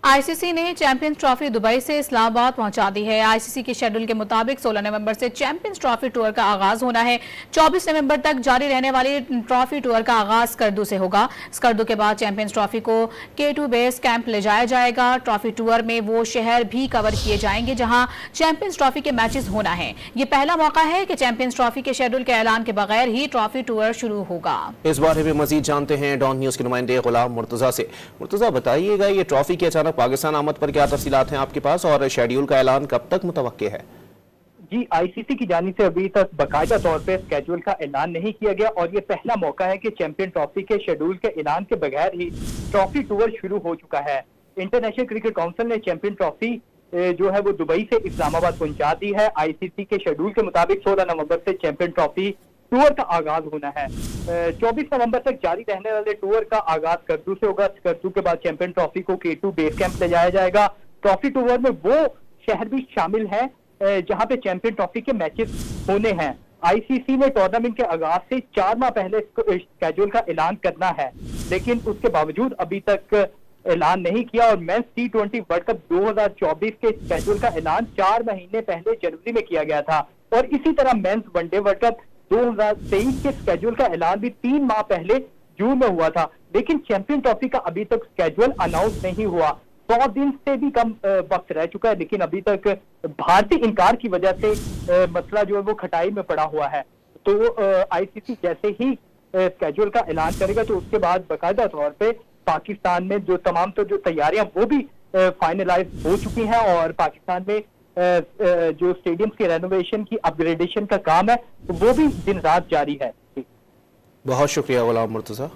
ICC ने champions trophy Dubai से इस्लामाबाद पहुंचा दी है। आईसीसी के शेड्यूल के मुताबिक 16 नवंबर से चैंपियंस ट्रॉफी टूर का आगाज होना है। 24 नवंबर तक जारी रहने वाली ट्रॉफी टूर का आगाज स्कर्दू से होगा। स्कर्दू के बाद चैंपियंस ट्रॉफी को K2 बेस कैंप ले जाया जाएगा। ट्रॉफी टूर में वो शहर भी कवर किए जाएंगे जहां चैंपियंस ट्रॉफी के मैचेस होना है। ये पहला मौका है कि चैंपियंस ट्रॉफी के शेड्यूल के ऐलान के बगैर ही ट्रॉफी टूर शुरू होगा। इस बारे में मजीद जानते हैं डॉन न्यूज के नुमाइंदे गुलाम मुर्तजा से। मुर्तजा, बताइएगा ये ट्रॉफी के अचानक पाकिस्तान आमद पर क्या तफसीलात हैं आपके पास और शेड्यूल का ऐलान कब तक मुतवक्के है? जी, आईसीसी की जानिब से अभी तक बाकायदा तौर पे स्केड्यूल का ऐलान नहीं किया गया और ये पहला मौका है कि चैंपियन ट्रॉफी के शेड्यूल के ऐलान के बगैर ही ट्रॉफी टूर शुरू हो चुका है। इंटरनेशनल क्रिकेट काउंसिल ने चैंपियन ट्रॉफी जो है वो दुबई से इस्लामाबाद पहुंचा दी है। आईसीसी के शेड्यूल के मुताबिक 16 नवंबर से चैंपियन ट्रॉफी टूर का आगाज होना है। 24 नवंबर तक जारी रहने वाले टूर का आगाज स्कर्दू से होगा। स्कर्दू के बाद चैंपियन ट्रॉफी को K2 बेस कैंप ले जाया जाएगा। ट्रॉफी टूर में वो शहर भी शामिल है जहां पे चैंपियन ट्रॉफी के मैचेस होने हैं। आईसीसी ने टूर्नामेंट के आगाज से 4 माह पहले स्केड्यूल का ऐलान करना है, लेकिन उसके बावजूद अभी तक ऐलान नहीं किया और मेंस T20 वर्ल्ड कप 2024 के स्केड्यूल का ऐलान 4 महीने पहले जनवरी में किया गया था और इसी तरह मेंस वनडे वर्ल्ड कप 2023 के स्केड्यूल का ऐलान भी 3 माह पहले जून में हुआ था। लेकिन चैंपियन ट्रॉफी का अभी तक स्केड्यूल अनाउंस नहीं हुआ। 100 दिन से भी कम वक्त रह चुका है, लेकिन अभी तक भारतीय इनकार की वजह से मसला जो है वो खटाई में पड़ा हुआ है। तो आईसीसी जैसे ही स्केड्यूल का ऐलान करेगा तो उसके बाद बाकायदा तौर पे पाकिस्तान में जो तमाम तो जो तैयारियां वो भी फाइनलाइज हो चुकी हैं और पाकिस्तान में जो स्टेडियम्स के रेनोवेशन की अपग्रेडेशन का काम है वो भी दिन रात जारी है। बहुत शुक्रिया गुलाम मुर्तजा।